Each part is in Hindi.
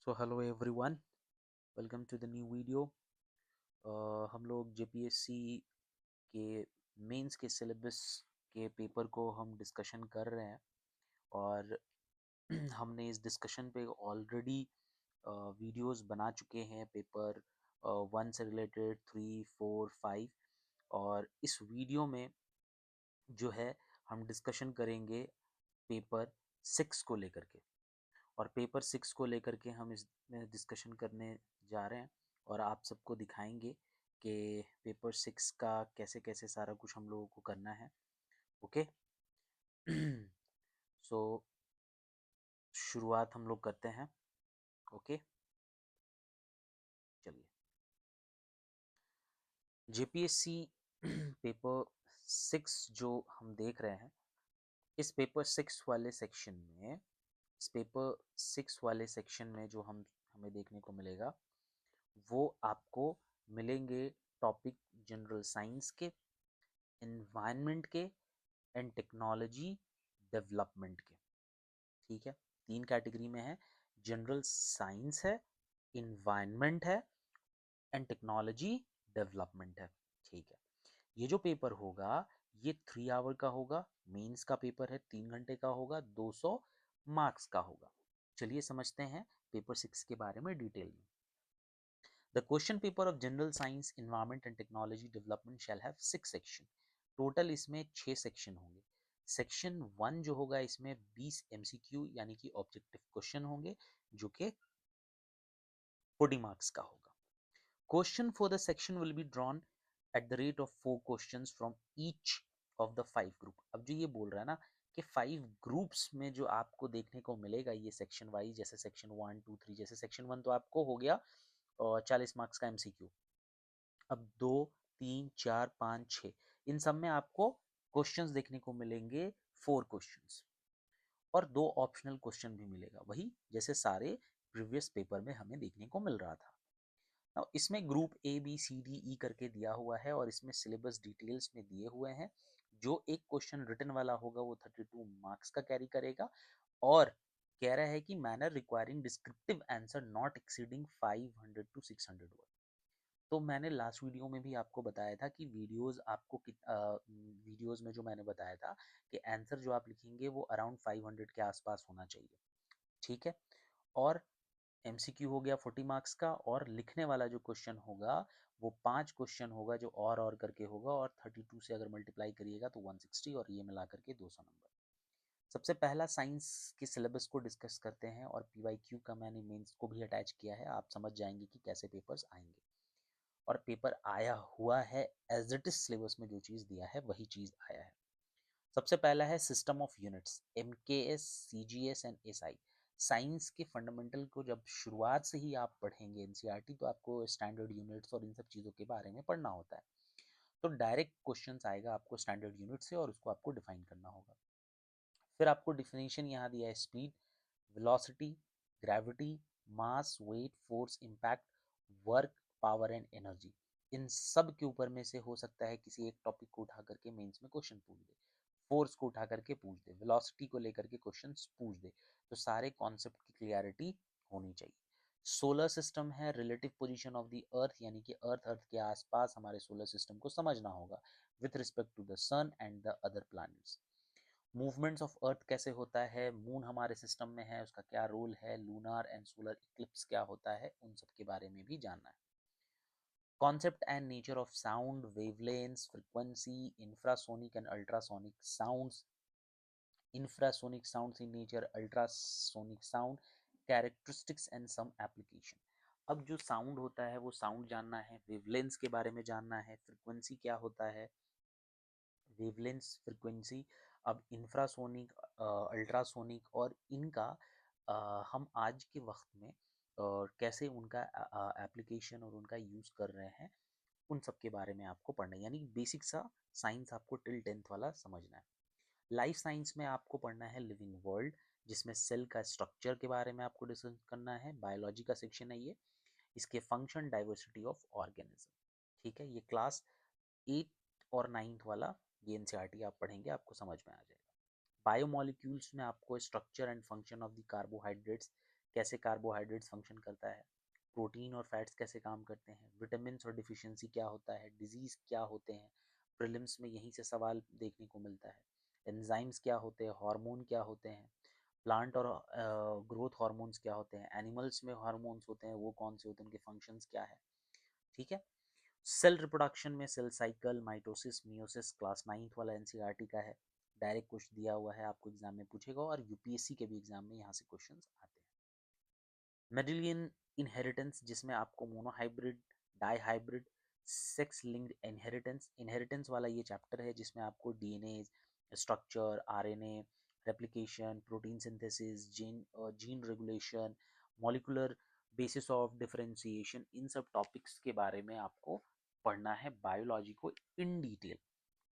So hello everyone, welcome to the new video. हम लोग जेपीएससी के मेंस के सिलेबस के पेपर को हम डिस्कशन कर रहे हैं और हमने इस डिस्कशन पे ऑलरेडी वीडियोस बना चुके हैं पेपर 1 से रिलेटेड 3, 4, 5। और इस वीडियो में जो है हम डिस्कशन करेंगे पेपर 6 को लेकर के। और पेपर 6 को लेकर के हम इसमें डिस्कशन करने जा रहे हैं और आप सबको दिखाएंगे कि पेपर 6 का कैसे कैसे सारा कुछ हम लोगों को करना है। ओके। सो शुरुआत हम लोग करते हैं। ओके, चलिए। जेपीएससी पेपर 6 जो हम देख रहे हैं, इस पेपर 6 वाले सेक्शन में इस पेपर 6 वाले सेक्शन में जो हमें देखने को मिलेगा वो आपको मिलेंगे टॉपिक जनरल साइंस के, एनवायरनमेंट के एंड टेक्नोलॉजी डेवलपमेंट के। ठीक है, तीन कैटेगरी में है। जनरल साइंस है, इन्वायरमेंट है एंड टेक्नोलॉजी डेवलपमेंट है। ठीक है, ये जो पेपर होगा ये 3 आवर का होगा। मेंस का पेपर है, 3 घंटे का होगा, 200 मार्क्स का होगा। चलिए समझते हैं पेपर 6 के बारे में डिटेल में। The question paper of General Science, Environment and Technology Development shall have 6 section. Total इसमें 6 सेक्शन होंगे। सेक्शन 1 जो होगा इसमें 20 MCQ यानी कि ऑब्जेक्टिव क्वेश्चन होंगे जो कि 40 मार्क्स का होगा। Question for the section will be drawn at the rate of 4 questions from each of the 5 group. अब जो ये बोल रहा है ना कि 5 ग्रुप्स में जो आपको देखने को मिलेगा ये सेक्शन वाइज, जैसे सेक्शन 1, 2, 3, जैसे सेक्शन 1 तो आपको हो गया और 40 मार्क्स का MCQ। अब 2, 3, 4, 5, 6 इन सब में आपको क्वेश्चंस देखने को मिलेंगे, 4 क्वेश्चंस और 2 ऑप्शनल क्वेश्चन भी मिलेगा, वही जैसे सारे प्रीवियस पेपर में हमें देखने को मिल रहा था। Now, इसमें group A B C D E करके दिया हुआ है और इसमें सिलेबस डिटेल्स में दिए हुए हैं। जो एक क्वेश्चन रिटन वाला होगा वो 32 मार्क्स का कैरी करेगा और कह रहा है कि manner requiring descriptive answer not exceeding 500 to 600 word. तो मैंने लास्ट वीडियो में भी आपको बताया था कि वीडियोस में जो मैंने बताया था कि आंसर जो आप लिखेंगे वो अराउंड 500 के आसपास होना चाहिए। ठीक है, और MCQ हो गया 40 मार्क्स का और लिखने वाला जो क्वेश्चन होगा वो 5 क्वेश्चन होगा जो और करके होगा और 32 से अगर मल्टीप्लाई करिएगा तो 160 और ये मिला करके 200 नंबर। सबसे पहला साइंस के सिलेबस को डिस्कस करते हैं और PYQ का मैंने मेंस को भी अटैच किया है, आप समझ जाएंगे कि कैसे पेपर्स आएंगे। और पेपर आया हुआ है एज इट इज, सिलेबस में जो चीज़ दिया है वही चीज़ आया है। सबसे पहला है system of units, MKS, CGS and SI। Science के फंडामेंटल को जब शुरुआत से ही आप पढ़ेंगे NCERT तो आपको स्टैंडर्ड यूनिट्स और इन सब चीज़ों के बारे में पढ़ना होता है। तो डायरेक्ट क्वेश्चन आएगा आपको स्टैंडर्ड यूनिट से और उसको आपको डिफाइन करना होगा। फिर आपको डिफिनेशन यहाँ दिया है, speed, velocity, gravity, mass, weight, force, impact, work, power and energy. इन सब के ऊपर में से हो सकता है किसी एक टॉपिक को उठा करके मेंस में क्वेश्चन पूछ दे, फोर्स को उठा करके पूछ दे, वेलोसिटी को लेकर के क्वेश्चन पूछ दे। तो सारे कॉन्सेप्ट की क्लियरिटी होनी चाहिए। सोलर सिस्टम है, relative position of the earth, यानी कि अर्थ के आसपास हमारे सोलर सिस्टम को समझना होगा with respect to the sun and the other planets. Movements of earth कैसे होता है, मून हमारे सिस्टम में है उसका क्या रोल है, लूनार एंड सोलर इक्लिप्स क्या होता है, उन सब के बारे में भी जानना है। Concept and nature of sound, wavelengths, frequency, infrasonic and ultrasonic sounds, infrasonic sounds in nature, ultrasonic sound, characteristics and some application। अब जो साउंड होता है वो साउंड जानना है, वेवलेंस के बारे में जानना है, फ्रीक्वेंसी क्या होता है, वेवलेंस, फ्रीक्वेंसी। अब इंफ्रासोनिक, अल्ट्रासोनिक और इनका हम आज के वक्त में कैसे उनका एप्लीकेशन और उनका यूज़ कर रहे हैं, उन सब के बारे में आपको पढ़ना है। यानी बेसिक सा साइंस आपको टिल 10th वाला समझना है। लाइफ साइंस में आपको पढ़ना है लिविंग वर्ल्ड, जिसमें सेल का स्ट्रक्चर के बारे में आपको डिस्कस करना है, बायोलॉजी का सेक्शन है ये, इसके फंक्शन, डाइवर्सिटी ऑफ ऑर्गेनिज्म। ठीक है, ये क्लास 8 और 9th वाला ये NCERT आप पढ़ेंगे, आपको समझ में आ जाएगा। बायोमोलिक्यूल्स में आपको structure and function of the carbohydrates, कैसे कार्बोहाइड्रेट्स फंक्शन करता है, प्रोटीन और फैट्स कैसे काम करते हैं, विटामिन और डिफिशियंसी क्या होता है, डिजीज क्या होते हैं, प्रीलिम्स में यहीं से सवाल देखने को मिलता है, एंजाइम्स क्या होते हैं, हार्मोन क्या होते हैं, प्लांट और ग्रोथ हार्मोन्स क्या होते हैं, एनिमल्स में हार्मोन्स होते हैं वो कौन से होते हैं, उनके फंक्शंस क्या है, ठीक है। सेल रिप्रोडक्शन में cell cycle, mitosis, meiosis class 9th वाला एनसीईआरटी का है, डायरेक्ट क्वेश्चन दिया हुआ है, आपको एग्जाम में पूछेगा और यूपीएससी के भी एग्जाम में यहाँ से क्वेश्चंस आते हैं। मेडिलियन इनहेरिटेंस, जिसमें आपको monohybrid, dihybrid, sex linked inheritance, inheritance वाला ये चैप्टर है जिसमें आपको DNA structure, RNA replication, protein synthesis, gene regulation, molecular basis of differentiation, इन सब टॉपिक्स के बारे में आपको पढ़ना है बायोलॉजी को इन डिटेल,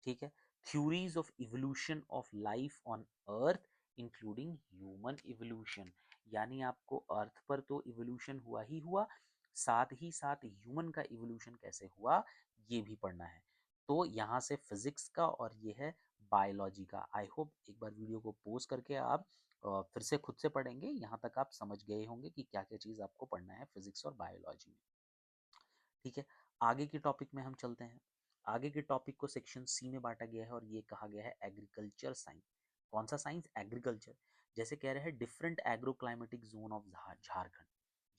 ठीक है। Theories of evolution of life on earth including human evolution, यानी आपको अर्थ पर तो इवोल्यूशन हुआ ही हुआ, साथ ही साथ ह्यूमन का इवोल्यूशन कैसे हुआ ये भी पढ़ना है। तो यहाँ से फिजिक्स का और ये है बायोलॉजी का। आई होप एक बार वीडियो को पोज करके आप फिर से खुद से पढ़ेंगे, यहाँ तक आप समझ गए होंगे कि क्या क्या चीज़ आपको पढ़ना है फिजिक्स और बायोलॉजी में, ठीक है। आगे के टॉपिक में हम चलते हैं। आगे के टॉपिक को सेक्शन सी में बांटा गया है और ये कहा गया है एग्रीकल्चर साइंस। कौन सा साइंस? एग्रीकल्चर। जैसे कह रहे हैं different agro climatic zone of Jharkhand,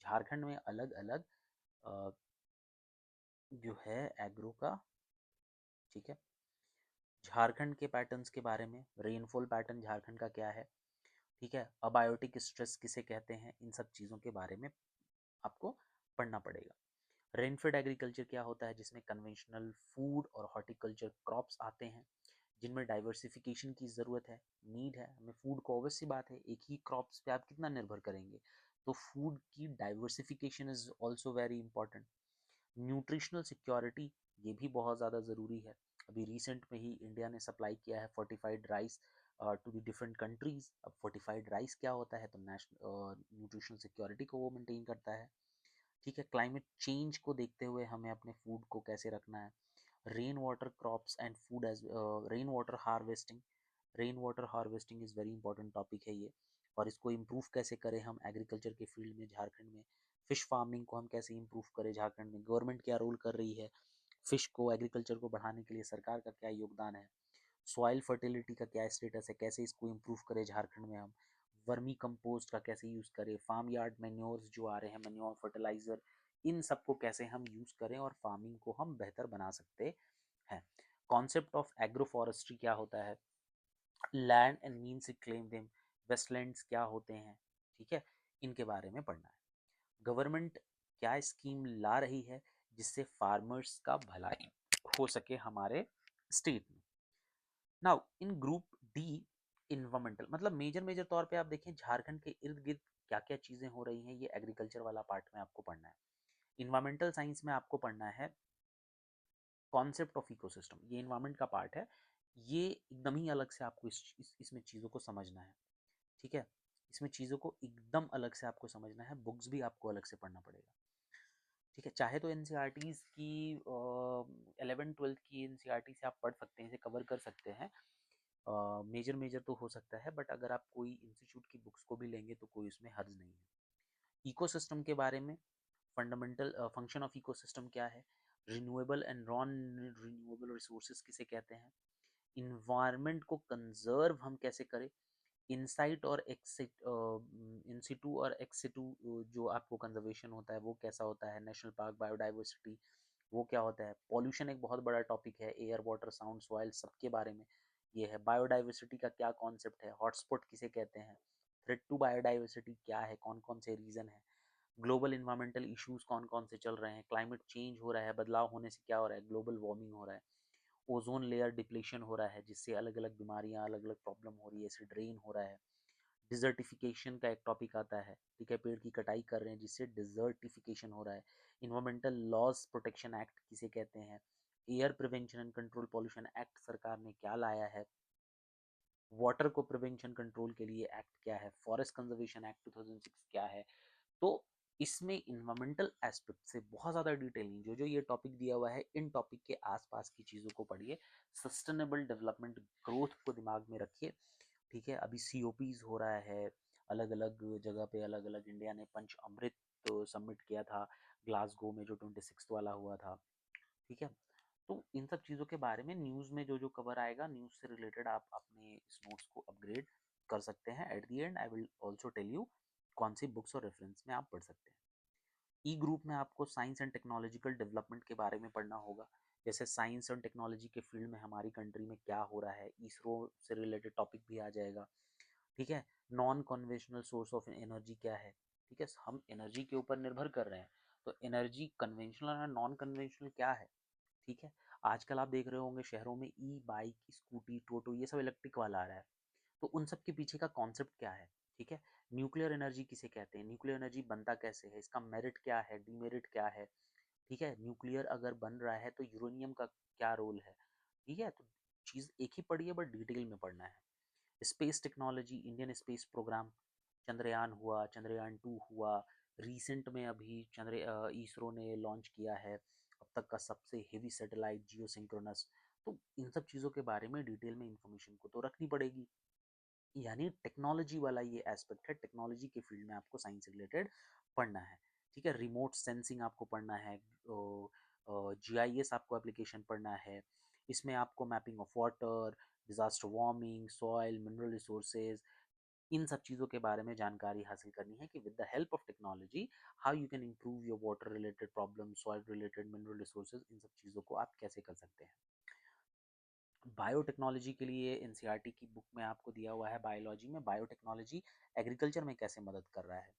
Jharkhand में अलग अलग जो है एग्रो का, ठीक है, झारखंड के पैटर्न्स के बारे में, रेनफॉल पैटर्न झारखंड का क्या है, ठीक है, अबायोटिक स्ट्रेस किसे कहते हैं, इन सब चीज़ों के बारे में आपको पढ़ना पड़ेगा। रेनफेड एग्रीकल्चर क्या होता है, जिसमें कन्वेंशनल फूड और हॉर्टिकल्चर क्रॉप्स आते हैं, जिनमें डाइवर्सिफिकेशन की ज़रूरत है, नीड है हमें फूड को। ऑब्वियस सी बात है एक ही क्रॉप्स पे आप कितना निर्भर करेंगे, तो फूड की diversification is also very important. Nutritional security, ये भी बहुत ज़्यादा ज़रूरी है। अभी रिसेंट में ही इंडिया ने सप्लाई किया है fortified rice to the different countries. अब फोर्टिफाइड राइस क्या होता है, तो नेशनल न्यूट्रिशनल सिक्योरिटी को वो मेंटेन करता है, ठीक है। क्लाइमेट चेंज को देखते हुए हमें अपने फूड को कैसे रखना है। Rain water crops and food as rain water harvesting, rain water harvesting is very important topic है ये, और इसको इम्प्रूव कैसे करें हम एग्रीकल्चर के फील्ड में झारखंड में। फिश फार्मिंग को हम कैसे इम्प्रूव करें झारखंड में, गवर्नमेंट क्या रोल कर रही है, फिश को एग्रीकल्चर को बढ़ाने के लिए सरकार का क्या योगदान है, सॉइल फर्टिलिटी का क्या स्टेटस है, कैसे इसको इम्प्रूव करें झारखंड में हम, वर्मी कंपोस्ट का कैसे यूज़ करें, फार्म यार्ड मैन्योर्स जो आ रहे हैं, मैन्योर फर्टिलाइजर, इन सबको कैसे हम यूज़ करें और फार्मिंग को हम बेहतर बना सकते हैं। कॉन्सेप्ट ऑफ एग्रो फॉरेस्ट्री क्या होता है, land and means claim them, wastelands क्या होते हैं, ठीक है, इनके बारे में पढ़ना है। गवर्नमेंट क्या स्कीम ला रही है जिससे फार्मर्स का भलाई हो सके हमारे स्टेट में। Now in group D, environmental, मतलब मेजर मेजर तौर पे आप देखें झारखंड के इर्द गिर्द क्या क्या चीज़ें हो रही हैं, ये एग्रीकल्चर वाला पार्ट में आपको पढ़ना है। इन्वायरमेंटल साइंस में आपको पढ़ना है कॉन्सेप्ट ऑफ इकोसिस्टम, ये इन्वायरमेंट का पार्ट है, ये एकदम ही अलग से आपको इसमें चीज़ों को समझना है, ठीक है। इसमें चीज़ों को एकदम अलग से आपको समझना है, बुक्स भी आपको अलग से पढ़ना पड़ेगा, ठीक है। चाहे तो एनसीईआरटीज़ की 11th 12th की एनसीईआरटी से आप पढ़ सकते हैं, इसे कवर कर सकते हैं, मेजर मेजर तो हो सकता है, बट अगर आप कोई इंस्टीट्यूट की बुक्स को भी लेंगे तो कोई उसमें हर्ज नहीं है। इकोसिस्टम के बारे में, फंडामेंटल फंक्शन ऑफ इकोसिस्टम क्या है, renewable and non renewable resources किसे कहते हैं, इन्वायरमेंट को कंजर्व हम कैसे करें, इनसाइट और इंसिटू और एक्सिटू जो आपको कंजर्वेशन होता है वो कैसा होता है, नेशनल पार्क बायोडाइवर्सिटी वो क्या होता है, पॉल्यूशन एक बहुत बड़ा टॉपिक है, एयर वाटर साउंड सॉइल सबके बारे में ये है। बायोडाइवर्सिटी का क्या कॉन्सेप्ट है, हॉटस्पॉट किसे कहते हैं, थ्रेट टू बायोडाइवर्सिटी क्या है, कौन कौन से रीजन है, ग्लोबल इन्वायरमेंटल इश्यूज कौन कौन से चल रहे हैं, क्लाइमेट चेंज हो रहा है, बदलाव होने से क्या हो रहा है, ग्लोबल वार्मिंग हो रहा है, ओजोन लेयर डिप्लीशन हो रहा है जिससे अलग अलग बीमारियां अलग अलग प्रॉब्लम हो रही है, ऐसे ड्रेन हो रहा है। डिजर्टिफिकेशन का एक टॉपिक आता है, ठीक है, पेड़ की कटाई कर रहे हैं जिससे डिजर्टिफिकेशन हो रहा है। इन्वायरमेंटल लॉज प्रोटेक्शन एक्ट किसे कहते हैं, air prevention and control pollution act सरकार ने क्या लाया है, वाटर को प्रिवेंशन कंट्रोल के लिए एक्ट क्या है, फॉरेस्ट कंजर्वेशन एक्ट 2006 क्या है। तो इसमें इन्वायरमेंटल एस्पेक्ट से बहुत ज़्यादा डिटेलिंग जो जो ये टॉपिक दिया हुआ है, इन टॉपिक के आसपास की चीज़ों को पढ़िए, सस्टेनेबल डेवलपमेंट ग्रोथ को दिमाग में रखिए, ठीक है। अभी COPs हो रहा है, अलग अलग जगह पे अलग अलग इंडिया ने पंच अमृत सबमिट किया था ग्लासगो में जो 26 वाला हुआ था। ठीक है, तो इन सब चीज़ों के बारे में न्यूज़ में जो जो कवर आएगा न्यूज़ से रिलेटेड आप अपने इस नोट्स को अपग्रेड कर सकते हैं। At the end I will also tell you कौन सी बुक्स और रेफरेंस में आप पढ़ सकते हैं। ई ग्रुप में आपको साइंस एंड टेक्नोलॉजिकल डेवलपमेंट के बारे में पढ़ना होगा। जैसे साइंस एंड टेक्नोलॉजी के फील्ड में हमारी कंट्री में क्या हो रहा है, इसरो से रिलेटेड टॉपिक भी आ जाएगा। ठीक है, non conventional source of energy क्या है। ठीक है, हम एनर्जी के ऊपर निर्भर कर रहे हैं, तो एनर्जी कन्वेंशनल और नॉन कन्वेंशनल क्या है। ठीक है, आजकल आप देख रहे होंगे शहरों में ई बाइक, स्कूटी, टोटो ये सब इलेक्ट्रिक वाला आ रहा है, तो उन सब के पीछे का कॉन्सेप्ट क्या है। ठीक है, न्यूक्लियर एनर्जी किसे कहते हैं, न्यूक्लियर एनर्जी बनता कैसे है, इसका मेरिट क्या है, डीमेरिट क्या है। ठीक है, न्यूक्लियर अगर बन रहा है तो यूरेनियम का क्या रोल है। ठीक है, तो चीज़ एक ही पढ़ी है बट डिटेल में पढ़ना है। Space technology, Indian space programme, Chandrayaan हुआ, चंद्रयान 2 हुआ, रिसेंट में अभी इसरो ने लॉन्च किया है अब तक का सबसे हेवी सैटेलाइट जियो सिंक्रोनस। तो इन सब चीज़ों के बारे में डिटेल में इंफॉर्मेशन को तो रखनी पड़ेगी। यानी टेक्नोलॉजी वाला ये एस्पेक्ट है, टेक्नोलॉजी के फील्ड में आपको साइंस से रिलेटेड पढ़ना है। ठीक है, रिमोट सेंसिंग आपको पढ़ना है, जीआईएस आपको एप्लीकेशन पढ़ना है, इसमें आपको mapping of water, disaster warming, soil, mineral resources, इन सब चीज़ों के बारे में जानकारी हासिल करनी है कि with the help of technology how you can improve your water related problem, soil related, mineral resources, इन सब चीज़ों को आप कैसे कर सकते हैं। बायोटेक्नोलॉजी के लिए एनसीईआरटी की बुक में आपको दिया हुआ है, बायोलॉजी में बायोटेक्नोलॉजी एग्रीकल्चर में कैसे मदद कर रहा है,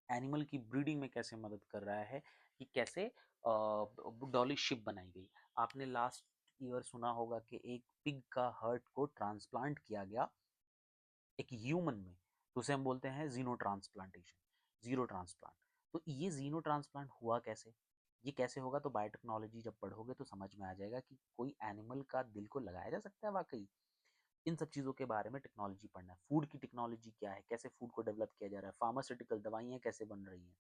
एनिमल की ब्रीडिंग में कैसे मदद कर रहा है, कि कैसे डॉली शिप बनाई गई। आपने लास्ट ईयर सुना होगा कि एक पिग का हर्ट को ट्रांसप्लांट किया गया एक ह्यूमन में, तो उसे हम बोलते हैं जीनो ट्रांसप्लांटेशन, जीरो ट्रांसप्लांट। तो ये जीनो ट्रांसप्लांट हुआ कैसे, ये कैसे होगा, तो बायोटेक्नोलॉजी जब पढ़ोगे तो समझ में आ जाएगा कि कोई एनिमल का दिल को लगाया जा सकता है वाकई। इन सब चीज़ों के बारे में टेक्नोलॉजी पढ़ना है। फूड की टेक्नोलॉजी क्या है, कैसे फूड को डेवलप किया जा रहा है, फार्मास्यूटिकल दवाइयाँ कैसे बन रही हैं,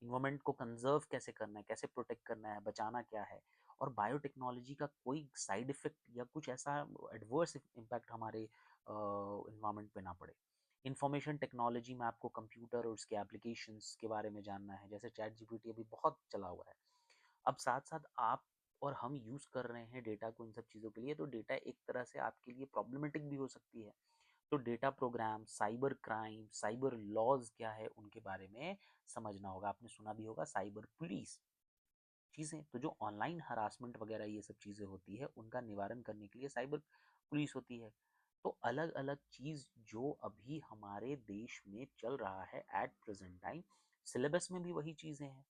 इन्वायरमेंट को कंजर्व कैसे करना है, कैसे प्रोटेक्ट करना है, बचाना क्या है, और बायोटेक्नोलॉजी का कोई साइड इफेक्ट या कुछ ऐसा एडवर्स इम्पैक्ट हमारे इन्वायरमेंट पे ना पड़े। इंफॉर्मेशन टेक्नोलॉजी में आपको कंप्यूटर और उसके एप्लीकेशंस के बारे में जानना है, जैसे चैट जीपीटी अभी बहुत चला हुआ है। अब साथ साथ आप और हम यूज़ कर रहे हैं डेटा को इन सब चीज़ों के लिए, तो डेटा एक तरह से आपके लिए प्रॉब्लमेटिक भी हो सकती है। तो data programme, cyber crime, cyber laws क्या है उनके बारे में समझना होगा। आपने सुना भी होगा साइबर पुलिस चीज़ें, तो जो ऑनलाइन हरासमेंट वगैरह ये सब चीज़ें होती है उनका निवारण करने के लिए साइबर पुलिस होती है। तो अलग अलग चीज़ जो अभी हमारे देश में चल रहा है एट प्रेजेंट टाइम, सिलेबस में भी वही चीज़ें हैं।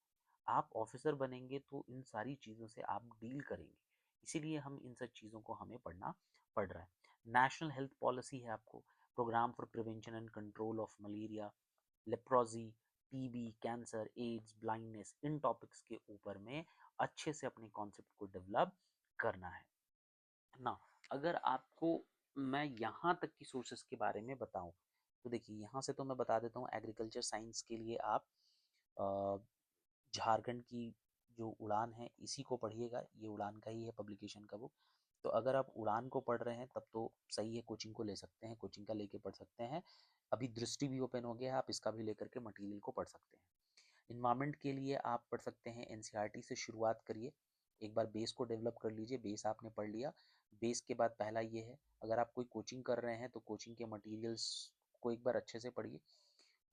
आप ऑफिसर बनेंगे तो इन सारी चीज़ों से आप डील करेंगे, इसीलिए हम इन सब चीज़ों को हमें पढ़ना पड़ रहा है। नेशनल हेल्थ पॉलिसी है आपको, programme for prevention and control of malaria, leprosy, TB, cancer, AIDS, blindness, इन टॉपिक्स के ऊपर में अच्छे से अपने कॉन्सेप्ट को डेवलप करना है ना। अगर आपको मैं यहाँ तक की सोर्सेस के बारे में बताऊं, तो देखिए यहाँ से तो मैं बता देता हूँ, एग्रीकल्चर साइंस के लिए आप झारखंड की जो उड़ान है इसी को पढ़िएगा, ये उड़ान का ही है पब्लिकेशन का बुक। तो अगर आप उड़ान को पढ़ रहे हैं तब तो सही है, कोचिंग को ले सकते हैं, कोचिंग का लेके पढ़ सकते हैं। अभी दृष्टि भी ओपन हो गया है, आप इसका भी लेकर के मटेरियल को पढ़ सकते हैं। इन्वायरमेंट के लिए आप पढ़ सकते हैं, एनसीईआरटी से शुरुआत करिए, एक बार बेस को डेवलप कर लीजिए। बेस आपने पढ़ लिया, बेस के बाद पहला ये है, अगर आप कोई कोचिंग कर रहे हैं तो कोचिंग के मटेरियल्स को एक बार अच्छे से पढ़िए।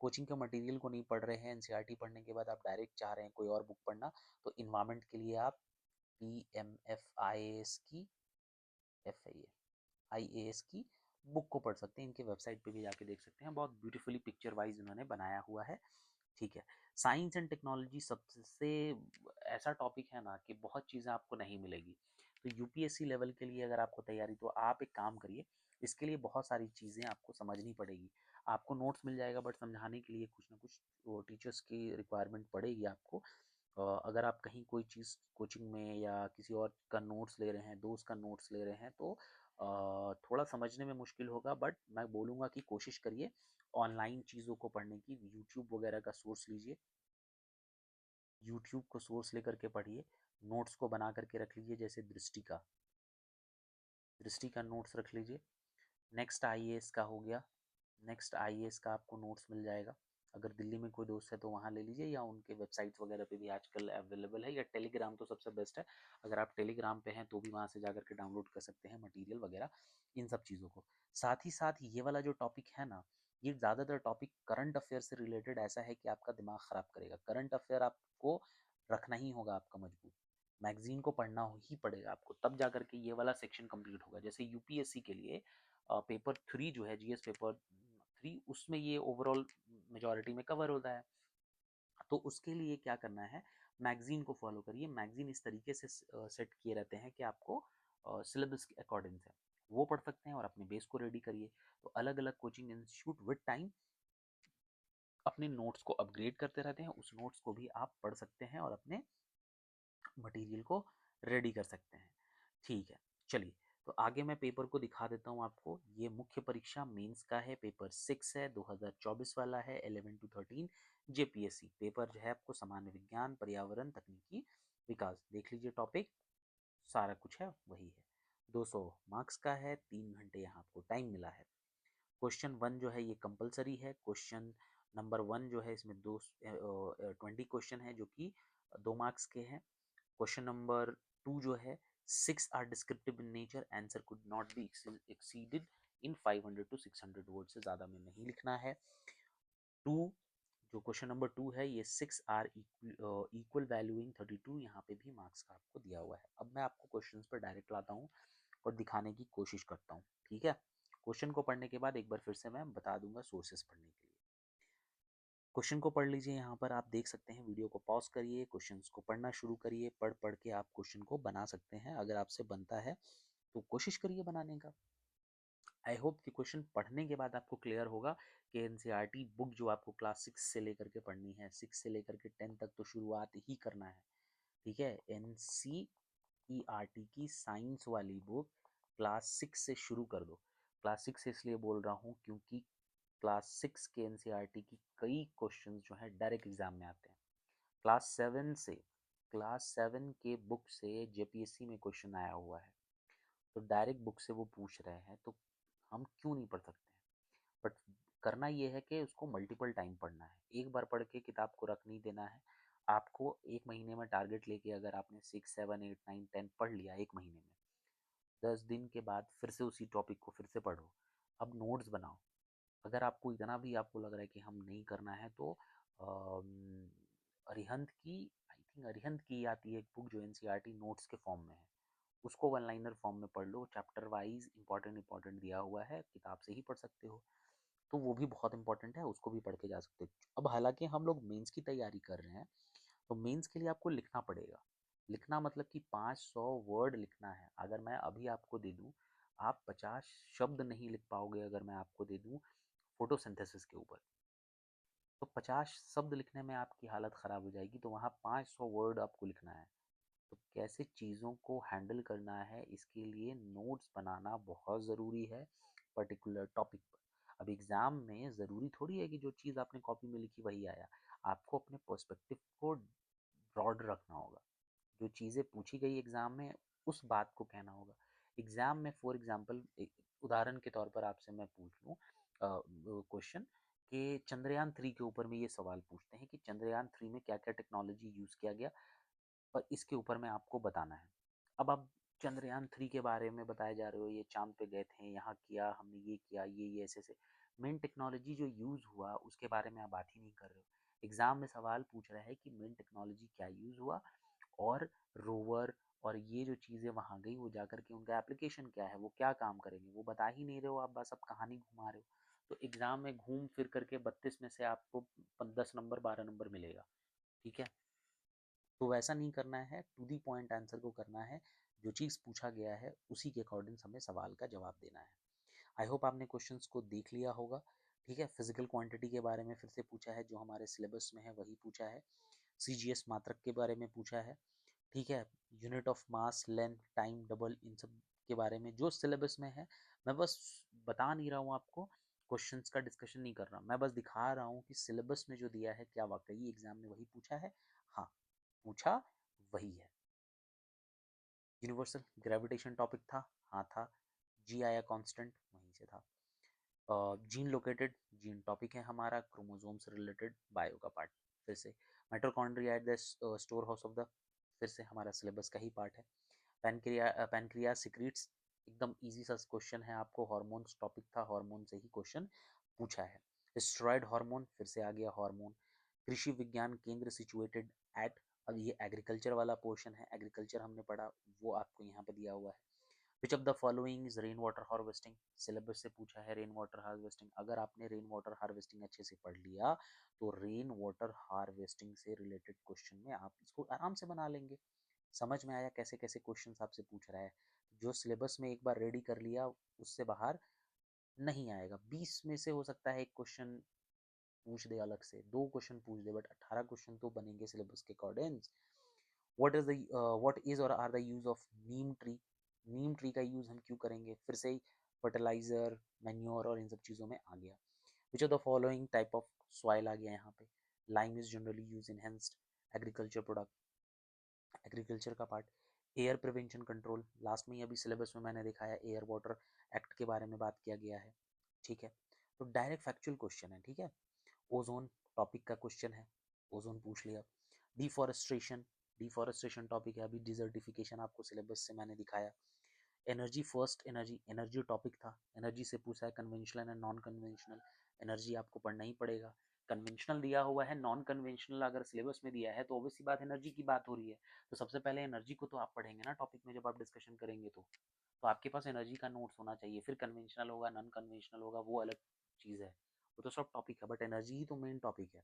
कोचिंग के मटेरियल को नहीं पढ़ रहे हैं, एनसीईआरटी पढ़ने के बाद आप डायरेक्ट चाह रहे हैं कोई और बुक पढ़ना, तो इन्वायरमेंट के लिए आप PMFIAS की IAS की बुक को पढ़ सकते हैं। इनके वेबसाइट पे भी जाके देख सकते हैं, बहुत ब्यूटीफुली पिक्चर वाइज उन्होंने बनाया हुआ है। ठीक है, साइंस एंड टेक्नोलॉजी सबसे ऐसा टॉपिक है ना कि बहुत चीज़ें आपको नहीं मिलेगी। तो यूपीएससी लेवल के लिए अगर आपको तैयारी, तो आप एक काम करिए, इसके लिए बहुत सारी चीज़ें आपको समझनी पड़ेगी। आपको नोट्स मिल जाएगा बट समझाने के लिए कुछ ना कुछ टीचर्स की रिक्वायरमेंट पड़ेगी आपको। अगर आप कहीं कोई चीज़ कोचिंग में या किसी और का नोट्स ले रहे हैं, दोस्त का नोट्स ले रहे हैं, तो थोड़ा समझने में मुश्किल होगा, बट मैं बोलूँगा कि कोशिश करिए ऑनलाइन चीज़ों को पढ़ने की। यूट्यूब वगैरह का सोर्स लीजिए, यूट्यूब को सोर्स लेकर के पढ़िए, नोट्स को बना करके रख लीजिए, जैसे दृष्टि का नोट्स रख लीजिए। नेक्स्ट आईएएस का हो गया, नेक्स्ट आईएएस का आपको नोट्स मिल जाएगा। अगर दिल्ली में कोई दोस्त है तो वहाँ ले लीजिए, या उनके वेबसाइट्स वगैरह पे भी आजकल अवेलेबल है, या टेलीग्राम तो सबसे बेस्ट है। अगर आप टेलीग्राम पे हैं तो भी वहाँ से जाकर के डाउनलोड कर सकते हैं मटेरियल वगैरह, इन सब चीज़ों को। साथ ही साथ ये वाला जो टॉपिक है ना, ये ज़्यादातर टॉपिक करंट अफेयर से रिलेटेड ऐसा है कि आपका दिमाग ख़राब करेगा। करंट अफेयर आपको रखना ही होगा आपका मजबूत, मैगजीन को पढ़ना ही पड़ेगा आपको, तब जाकर के ये वाला सेक्शन कंप्लीट होगा। जैसे यूपीएससी के लिए पेपर 3 जो है, जीएस पेपर 3, उसमें ये ओवरऑल मेजॉरिटी में कवर होता है। तो उसके लिए क्या करना है, मैगजीन को फॉलो करिए। मैगजीन इस तरीके से सेट किए रहते हैं कि आपको सिलेबस के अकॉर्डिंग से वो पढ़ सकते हैं और अपने बेस को रेडी करिए। तो अलग अलग कोचिंग इंस्टीट्यूट विद टाइम अपने नोट्स को अपग्रेड करते रहते हैं, उस नोट्स को भी आप पढ़ सकते हैं और अपने मटेरियल को रेडी कर सकते हैं। ठीक है, चलिए, तो आगे मैं पेपर को दिखा देता हूँ आपको। ये मुख्य परीक्षा मेंस का है, पेपर 6 है, 2024 वाला है, 11 to 13 जेपीएससी पेपर जो है आपको सामान्य विज्ञान, पर्यावरण, तकनीकी विकास, देख लीजिए टॉपिक, सारा कुछ है वही है। 200 मार्क्स का है, 3 घंटे यहाँ आपको टाइम मिला है। क्वेश्चन 1 जो है ये कंपलसरी है। क्वेश्चन नंबर 1 जो है इसमें 20 क्वेश्चन है जो कि 2 मार्क्स के हैं। क्वेश्चन नंबर 2 जो है 6 are descriptive in nature, answer could not be exceeded in 500 to 600 word, से ज़्यादा में नहीं लिखना है। 2 जो क्वेश्चन नंबर 2 है ये 6 आर इक्वल वैल्यूइंग 32, यहाँ पे भी मार्क्स का आपको दिया हुआ है। अब मैं आपको क्वेश्चंस पर डायरेक्ट लाता हूँ और दिखाने की कोशिश करता हूँ, ठीक है। क्वेश्चन को पढ़ने के बाद एक बार फिर से मैं बता दूंगा सोर्सेस पढ़ने के लिए। क्वेश्चन को पढ़ लीजिए, यहाँ पर आप देख सकते हैं। वीडियो को पॉज करिए, क्वेश्चंस को पढ़ना शुरू करिए। पढ़ पढ़ के आप क्वेश्चन को बना सकते हैं, अगर आपसे बनता है तो कोशिश करिए बनाने का। आई होप कि क्वेश्चन पढ़ने के बाद आपको क्लियर होगा कि एनसीईआरटी बुक जो आपको क्लास 6 से लेकर के पढ़नी है, 6 से लेकर के 10 तक तो शुरुआत ही करना है, ठीक है। एनसीईआरटी की साइंस वाली बुक क्लास 6 से शुरू कर दो। क्लास 6 से इसलिए बोल रहा हूँ क्योंकि क्लास 6 के एनसीईआरटी की कई क्वेश्चंस जो है डायरेक्ट एग्जाम में आते हैं। क्लास 7 के बुक से जेपीएससी में क्वेश्चन आया हुआ है, तो डायरेक्ट बुक से वो पूछ रहे हैं, तो हम क्यों नहीं पढ़ सकते हैं। बट करना ये है कि उसको मल्टीपल टाइम पढ़ना है, एक बार पढ़ के किताब को रख नहीं देना है। आपको एक महीने में टारगेट लेके अगर आपने 6, 7, 8, 9, 10 पढ़ लिया एक महीने में, 10 दिन के बाद फिर से उसी टॉपिक को फिर से पढ़ो। अब नोट्स बनाओ। अगर आपको इतना भी आपको लग रहा है कि हम नहीं करना है, तो अरिहंत की, आई थिंक अरिहंत की आती है एक बुक जो एनसीईआरटी नोट्स के फॉर्म में है, उसको वन लाइनर फॉर्म में पढ़ लो। चैप्टर वाइज इंपॉर्टेंट इंपॉर्टेंट दिया हुआ है, किताब से ही पढ़ सकते हो, तो वो भी बहुत इंपॉर्टेंट है, उसको भी पढ़ के जा सकते हो। अब हालांकि हम लोग मेंस की तैयारी कर रहे हैं, तो मेंस के लिए आपको लिखना पड़ेगा। लिखना मतलब कि 500 वर्ड लिखना है। अगर मैं अभी आपको दे दूं, आप 50 शब्द नहीं लिख पाओगे। अगर मैं आपको दे दूं फोटोसिंथेसिस के ऊपर, तो 50 शब्द लिखने में आपकी हालत ख़राब हो जाएगी, तो वहाँ 500 वर्ड आपको लिखना है। तो कैसे चीज़ों को हैंडल करना है, इसके लिए नोट्स बनाना बहुत ज़रूरी है पर्टिकुलर टॉपिक पर। अब एग्ज़ाम में ज़रूरी थोड़ी है कि जो चीज़ आपने कॉपी में लिखी वही आया। आपको अपने पर्सपेक्टिव को ब्रॉड रखना होगा। जो चीज़ें पूछी गई एग्ज़ाम में, उस बात को कहना होगा। एग्ज़ाम में फॉर एग्ज़ाम्पल, उदाहरण के तौर पर आपसे मैं पूछ लूँ क्वेश्चन कि चंद्रयान 3 के ऊपर में ये सवाल पूछते हैं कि चंद्रयान 3 में क्या क्या टेक्नोलॉजी यूज़ किया गया, और इसके ऊपर में आपको बताना है। अब आप चंद्रयान 3 के बारे में बताए जा रहे हो, ये चांद पे गए थे, यहाँ किया हमने, ये किया, ये ऐसे ऐसे। मेन टेक्नोलॉजी जो यूज़ हुआ उसके बारे में आप बात ही नहीं कर रहे हो। एग्ज़ाम में सवाल पूछ रहा है कि मेन टेक्नोलॉजी क्या यूज़ हुआ, और रोवर और ये जो चीज़ें वहाँ गई, वो जाकर के उनका एप्लीकेशन क्या है, वो क्या काम करेंगे, वो बता ही नहीं रहे हो आप, बस आप कहानी घुमा रहे हो। तो एग्ज़ाम में घूम फिर करके 32 में से आपको 10 नंबर 12 नंबर मिलेगा, ठीक है। तो वैसा नहीं करना है, टू दी पॉइंट आंसर को करना है। जो चीज़ पूछा गया है उसी के अकॉर्डिंग हमें सवाल का जवाब देना है। आई होप आपने क्वेश्चंस को देख लिया होगा, ठीक है। फिजिकल क्वांटिटी के बारे में फिर से पूछा है, जो हमारे सिलेबस में है वही पूछा है। सीजीएस मात्रक के बारे में पूछा है, ठीक है। Unit of mass, length, time, double, इन सब के बारे में जो सिलेबस में है। मैं बस बता नहीं रहा हूँ आपको, क्वेश्चंस का डिस्कशन नहीं कर रहा, मैं बस दिखा रहा हूँ कि सिलेबस में जो दिया है क्या वाकई एग्जाम में वही पूछा है। हाँ, पूछा वही है। यूनिवर्सल ग्रेविटेशन टॉपिक था, हाँ था। जी आया कांस्टेंट वहीं से था। जीन लोकेटेड, जीन टॉपिक है हमारा, क्रोमोसोम से रिलेटेड बायो का पार्ट, फिर से mitochondria at the store house of the, फिर से हमारा सिलेबस का ही पार्ट है। पैनक्रियास सिक्रीट्स, एकदम इजी सा क्वेश्चन है, आपको हार्मोन्स टॉपिक था, हार्मोन से ही क्वेश्चन पूछा है। स्टेरॉयड हार्मोन, फिर से आ गया हार्मोन। कृषि विज्ञान केंद्र सिचुएटेड एट, अब ये एग्रीकल्चर वाला पोर्शन है, एग्रीकल्चर हमने पढ़ा, वो आपको यहाँ पे दिया हुआ है। विच of the following is rain water harvesting, syllabus से पूछा है रेन वाटर हार्वेस्टिंग। अगर आपने रेन वाटर हार्वेस्टिंग अच्छे से पढ़ लिया तो रेन वाटर हार्वेस्टिंग से रिलेटेड क्वेश्चन में आप इसको आराम से बना लेंगे। समझ में आया कैसे कैसे क्वेश्चन आपसे पूछ रहा है। जो सिलेबस में एक बार रेडी कर लिया उससे बाहर नहीं आएगा। 20 में से हो सकता है एक क्वेश्चन पूछ दे अलग से, 2 क्वेश्चन पूछ दे, बट 18 क्वेश्चन तो बनेंगे सिलेबस के अकॉर्डिंग। व्हाट इज और are the use of neem tree, neem tree का यूज हम क्यों करेंगे, फिर से ही फर्टिलाइजर, मैन्योर और इन सब चीज़ों में आ गया। Which of the following type of soil आ गया यहाँ पे। Lime is generally use in enhanced agriculture product, agriculture का part. Air prevention control, last में ही अभी सिलेबस में मैंने दिखाया, एयर वाटर एक्ट के बारे में बात किया गया है, ठीक है। तो डायरेक्ट फैक्चुअल क्वेश्चन है, ठीक है। ओजोन टॉपिक का क्वेश्चन है, ओजोन पूछ लिया। डिफॉरेस्ट्रेशन, डिफॉरेस्ट्रेशन टॉपिक है, अभी डिजर्टिफिकेशन आपको सिलेबस से मैंने दिखाया। Energy first, energy, energy topic था, एनर्जी से पूछा है conventional and non conventional, energy आपको पढ़ना ही पड़ेगा। कन्वेंशनल दिया हुआ है, नॉन कन्वेंशनल अगर सिलेबस में दिया है तो ऑब्वियस सी बात एनर्जी की बात हो रही है, तो सबसे पहले एनर्जी को तो आप पढ़ेंगे ना टॉपिक में, जब आप डिस्कशन करेंगे तो आपके पास एनर्जी का नोट्स होना चाहिए। फिर कन्वेंशनल होगा, नॉन कन्वेंशनल होगा, वो अलग चीज़ है, वो तो सब टॉपिक है, बट एनर्जी ही तो मेन टॉपिक है।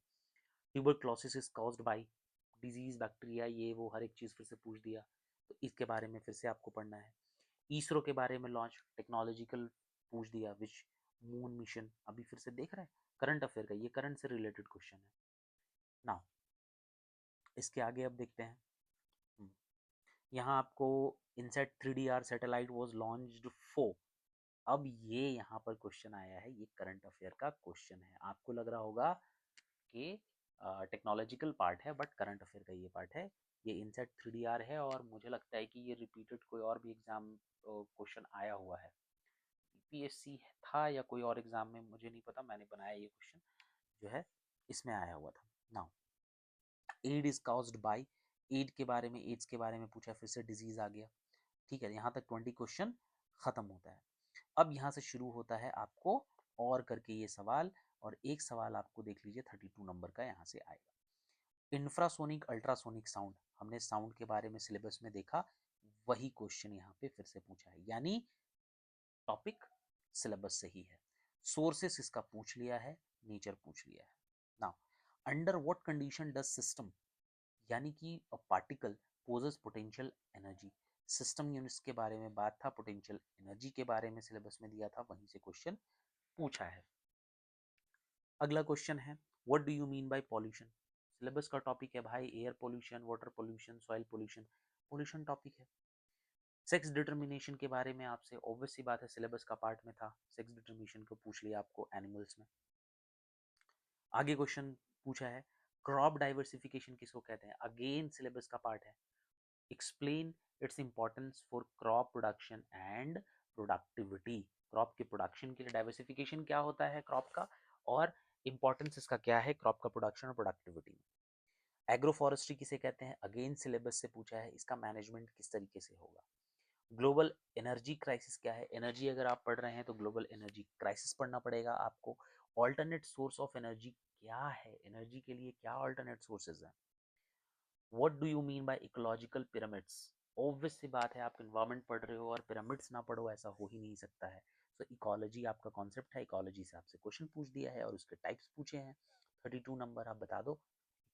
Tuberculosis is caused by, disease, bacteria, ये वो हर एक चीज़ फिर से पूछ दिया, तो इसके बारे में फिर से आपको पढ़ना है। इसरो के बारे में लॉन्च टेक्नोलॉजिकल पूछ दिया, विच मून मिशन, अभी फिर से देख रहे हैं करंट अफेयर का, ये करंट से रिलेटेड क्वेश्चन है ना। इसके आगे अब देखते हैं, यहाँ आपको INSAT 3DR satellite was launched for, अब ये यहाँ पर क्वेश्चन आया है, ये करंट अफेयर का क्वेश्चन है। आपको लग रहा होगा कि टेक्नोलॉजिकल पार्ट है, बट करंट अफेयर का ये पार्ट है। ये इनसेट 3DR है और मुझे लगता है कि ये रिपीटेड कोई और भी एग्जाम क्वेश्चन आया हुआ है, यूपीएससी था या कोई और एग्जाम में, मुझे नहीं पता, मैंने बनाया ये क्वेश्चन जो है इसमें आया हुआ था। Now AIDS is caused by, AIDS के बारे में, एड्स के बारे में पूछा, फिर से डिजीज आ गया, ठीक है। यहाँ तक 20 क्वेश्चन खत्म होता है। अब यहाँ से शुरू होता है आपको और करके ये सवाल, और एक सवाल आपको देख लीजिए 32 नंबर का यहाँ से आएगा। इंफ्रासोनिक अल्ट्रासोनिक साउंड, हमने साउंड के बारे में सिलेबस में देखा, वही क्वेश्चन यहाँ पे फिर से पूछा है, यानी टॉपिक सिलेबस से ही है। सोर्सेस इसका पूछ लिया है, नेचर पूछ लिया है। Now under what condition does system, यानी कि a particle possess potential energy, system units के बारे में बात था, पोटेंशियल एनर्जी के बारे में सिलेबस में दिया था, वहीं से क्वेश्चन पूछा है। अगला क्वेश्चन है what do you mean bye pollution, syllabus का टॉपिक है भाई, air pollution, water pollution, soil pollution, pollution topic है। सेक्स डिटर्मिनेशन के बारे में आपसे ऑब्वियस सी बात है, सिलेबस का पार्ट में था, सेक्स डिटर्मिनेशन को पूछ लिया आपको एनिमल्स में। आगे क्वेश्चन पूछा है क्रॉप डाइवर्सिफिकेशन किसको कहते हैं, अगेन सिलेबस का पार्ट है। Explain its importance for crop production and productivity, crop के प्रोडक्शन के लिए डाइवर्सिफिकेशन क्या होता है क्रॉप का, और इंपॉर्टेंस इसका क्या है क्रॉप का प्रोडक्शन और प्रोडक्टिविटी में। एग्रो फॉरेस्ट्री किसे कहते हैं, अगेन सिलेबस से पूछा है, इसका मैनेजमेंट किस तरीके से होगा। ग्लोबल एनर्जी क्राइसिस क्या है, एनर्जी अगर आप पढ़ रहे हैं तो ग्लोबल एनर्जी क्राइसिस पढ़ना पड़ेगा आपको। ऑल्टरनेट सोर्स ऑफ एनर्जी क्या है, एनर्जी के लिए क्या ऑल्टरनेट सोर्सेज हैं। What do you mean by ecological pyramids, obvious सी बात है आप एनवायरमेंट पढ़ रहे हो और पिरामिड्स ना पढ़ो, ऐसा हो ही नहीं सकता है। तो इकोलॉजी आपका कॉन्सेप्ट है, इकोलॉजी से आपसे क्वेश्चन पूछ दिया है और उसके टाइप्स पूछे हैं। 32 नंबर आप बता दो,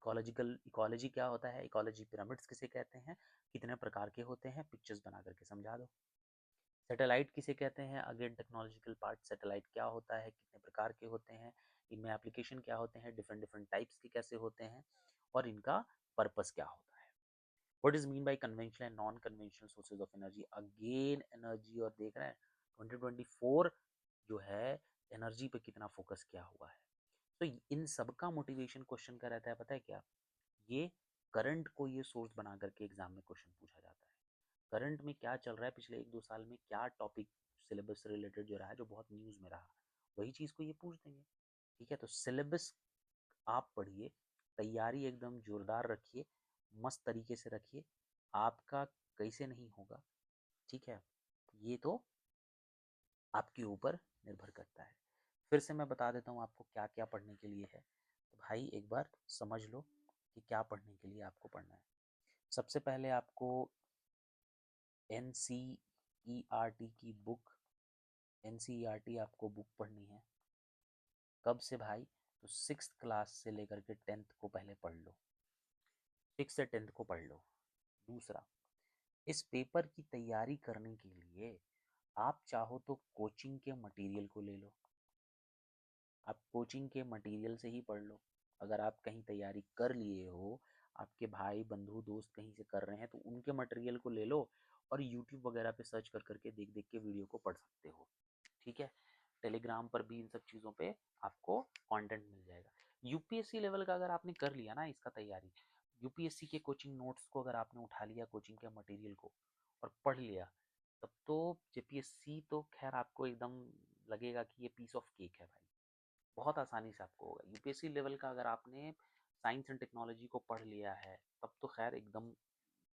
इकोलॉजिकल, इकोलॉजी क्या होता है, इकोलॉजी पिरामिड्स किसे कहते हैं, कितने प्रकार के होते हैं, पिक्चर्स बना करके समझा दो। सैटेलाइट किसे कहते हैं, अगेन टेक्नोलॉजिकल पार्ट, सैटेलाइट क्या होता है, कितने प्रकार के होते हैं, इनमें एप्लीकेशन क्या होते हैं, डिफरेंट डिफरेंट टाइप्स के कैसे होते हैं, और इनका पर्पस क्या होता है। What is mean by conventional and non conventional sources of energy, again energy, और देख रहे हैं 2024 जो है एनर्जी पे कितना फोकस किया हुआ है। तो इन सब का मोटिवेशन क्वेश्चन का रहता है, पता है क्या, ये करंट को ये सोर्स बना करके एग्जाम में क्वेश्चन पूछा जाता है। करंट में क्या चल रहा है पिछले 1-2 साल में, क्या टॉपिक सिलेबस से रिलेटेड जो रहा है, जो बहुत न्यूज़ में रहा, वही चीज़ को ये पूछ देंगे। ठीक है, तो सिलेबस आप पढ़िए, तैयारी एकदम जोरदार रखिए, मस्त तरीके से रखिए, आपका कैसे नहीं होगा। ठीक है, ये तो आपके ऊपर निर्भर करता है। फिर से मैं बता देता हूँ आपको क्या क्या पढ़ने के लिए है। तो भाई एक बार समझ लो कि क्या पढ़ने के लिए आपको पढ़ना है। सबसे पहले आपको NCERT की बुक, NCERT आपको बुक पढ़नी है। कब से भाई? तो 6th क्लास से लेकर के 10th को पहले पढ़ लो, 6 से 10th को पढ़ लो। दूसरा, इस पेपर की तैयारी करने के लिए आप चाहो तो कोचिंग के मटेरियल को ले लो, आप कोचिंग के मटेरियल से ही पढ़ लो। अगर आप कहीं तैयारी कर लिए हो, आपके भाई बंधु दोस्त कहीं से कर रहे हैं, तो उनके मटेरियल को ले लो और यूट्यूब वगैरह पे सर्च कर करके देख देख के वीडियो को पढ़ सकते हो। ठीक है, टेलीग्राम पर भी इन सब चीज़ों पे आपको कंटेंट मिल जाएगा। यूपीएससी लेवल का अगर आपने कर लिया ना इसका तैयारी, यूपीएससी के कोचिंग नोट्स को अगर आपने उठा लिया, कोचिंग के मटेरियल को और पढ़ लिया, तब तो जेपीएससी तो खैर आपको एकदम लगेगा कि ये पीस ऑफ केक है भाई, बहुत आसानी से आपको होगा। यूपीएससी लेवल का अगर आपने साइंस एंड टेक्नोलॉजी को पढ़ लिया है, तब तो खैर एकदम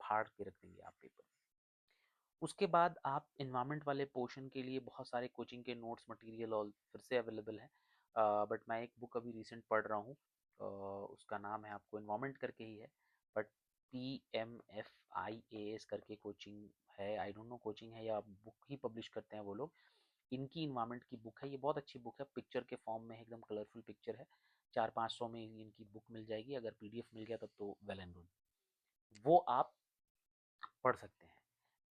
फाड़ के रख देंगे आप पेपर। उसके बाद आप इन्वायरमेंट वाले पोर्शन के लिए बहुत सारे कोचिंग के नोट्स मटेरियल और फिर से अवेलेबल है। बट मैं एक बुक अभी रिसेंट पढ़ रहा हूँ, उसका नाम है, आपको इन्वायरमेंट करके ही है, बट PMFIAS करके कोचिंग है, आई डोंट नो कोचिंग है या बुक ही पब्लिश करते हैं वो लोग। इनकी इन्वायरमेंट की बुक है, ये बहुत अच्छी बुक है, पिक्चर के फॉर्म में एकदम कलरफुल पिक्चर है। 400-500 में इनकी बुक मिल जाएगी, अगर PDF मिल गया तब तो वेल एंड गुड, वो आप पढ़ सकते हैं।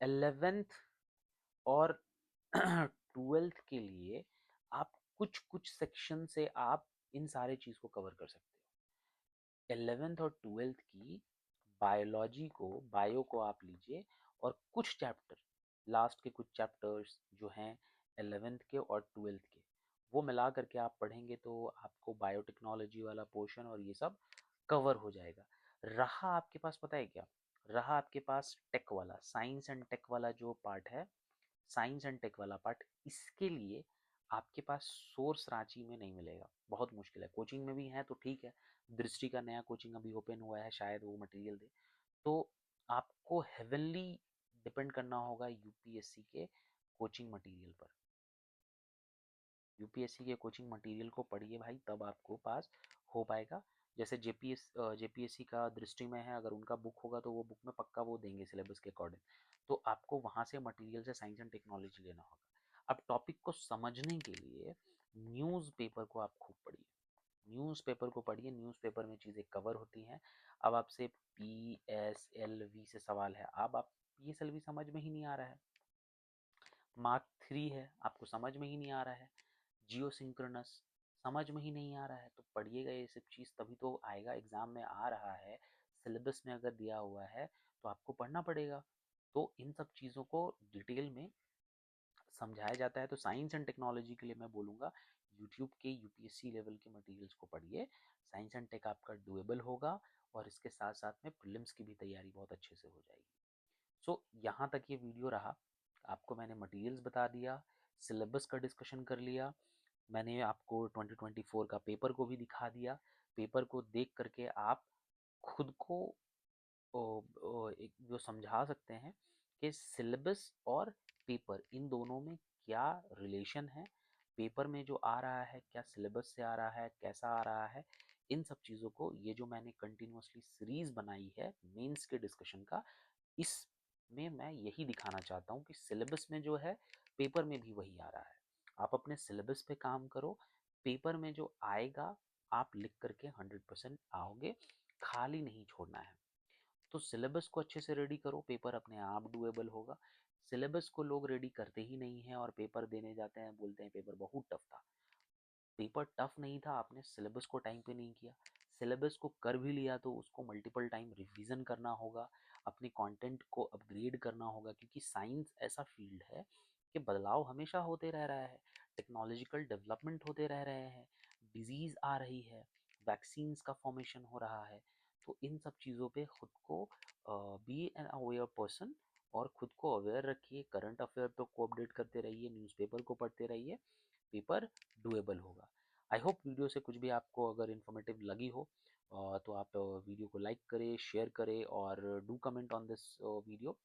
11th और 12th के लिए आप कुछ कुछ सेक्शन से आप इन सारे चीज़ को कवर कर सकते हो। 11th और 12th की बायोलॉजी को, बायो को आप लीजिए और कुछ चैप्टर, लास्ट के कुछ चैप्टर्स जो हैं 11th के और 12th के, वो मिला करके आप पढ़ेंगे तो आपको बायोटेक्नोलॉजी वाला पोर्शन और ये सब कवर हो जाएगा। रहा आपके पास, पता है क्या, रहा आपके पास टेक वाला, साइंस एंड टेक वाला जो पार्ट है, साइंस एंड टेक वाला पार्ट, इसके लिए आपके पास सोर्स रांची में नहीं मिलेगा, बहुत मुश्किल है। कोचिंग में भी है तो ठीक है, दृष्टि का नया कोचिंग अभी ओपन हुआ है, शायद वो मटेरियल दे, तो आपको हेवनली डिपेंड करना होगा यूपीएससी के कोचिंग मटेरियल पर। यूपीएससी के कोचिंग मटेरियल को पढ़िए भाई, तब आपको पास हो पाएगा। जैसे जेपीएससी का दृष्टि में है, अगर उनका बुक होगा तो वो बुक में पक्का वो देंगे सिलेबस के अकॉर्डिंग, तो आपको वहाँ से मटेरियल से साइंस एंड टेक्नोलॉजी लेना होगा। अब टॉपिक को समझने के लिए न्यूज़पेपर को आप खूब पढ़िए, न्यूज़पेपर को पढ़िए, न्यूज़पेपर में चीज़ें कवर होती हैं। अब आपसे PSLV से सवाल है, अब आप PSLV समझ में ही नहीं आ रहा है, मार्क 3 है आपको समझ में ही नहीं आ रहा है, जियो सिंक्रोनस समझ में ही नहीं आ रहा है, तो पढ़िएगा ये सब चीज़, तभी तो आएगा, एग्जाम में आ रहा है, सिलेबस में अगर दिया हुआ है तो आपको पढ़ना पड़ेगा। तो इन सब चीज़ों को डिटेल में समझाया जाता है। तो साइंस एंड टेक्नोलॉजी के लिए मैं बोलूँगा यूट्यूब के यूपीएससी लेवल के मटेरियल्स को पढ़िए, साइंस एंड टेक आपका डुएबल होगा और इसके साथ साथ में प्रीलिम्स की भी तैयारी बहुत अच्छे से हो जाएगी। सो यहाँ तक ये वीडियो रहा, आपको मैंने मटेरियल्स बता दिया, सिलेबस का डिस्कशन कर लिया, मैंने आपको 2024 का पेपर को भी दिखा दिया। पेपर को देख करके आप खुद को एक जो समझा सकते हैं कि सिलेबस और पेपर इन दोनों में क्या रिलेशन है, पेपर में जो आ रहा है क्या सिलेबस से आ रहा है, कैसा आ रहा है, इन सब चीज़ों को, ये जो मैंने कंटिन्यूअसली सीरीज बनाई है मेंस के डिस्कशन का, इसमें मैं यही दिखाना चाहता हूँ कि सिलेबस में जो है पेपर में भी वही आ रहा है। आप अपने सिलेबस पे काम करो, पेपर में जो आएगा आप लिख करके 100% आओगे, खाली नहीं छोड़ना है। तो सिलेबस को अच्छे से रेडी करो, पेपर अपने आप डुएबल होगा। सिलेबस को लोग रेडी करते ही नहीं हैं और पेपर देने जाते हैं, बोलते हैं पेपर बहुत टफ था। पेपर टफ नहीं था, आपने सिलेबस को टाइम पे नहीं किया। सिलेबस को कर भी लिया तो उसको मल्टीपल टाइम रिवीजन करना होगा, अपने कंटेंट को अपग्रेड करना होगा, क्योंकि साइंस ऐसा फील्ड है कि बदलाव हमेशा होते रह रहा है, टेक्नोलॉजिकल डेवलपमेंट होते रह रहे हैं, डिजीज़ आ रही है, वैक्सीन्स का फॉर्मेशन हो रहा है। तो इन सब चीज़ों पे खुद को बी एन अवेयर पर्सन और खुद को अवेयर रखिए, करंट अफेयर तो को अपडेट करते रहिए, न्यूज़पेपर को पढ़ते रहिए, पेपर डुएबल होगा। आई होप वीडियो से कुछ भी आपको अगर इन्फॉर्मेटिव लगी हो तो आप वीडियो को लाइक करें, शेयर करें और do comment on this video.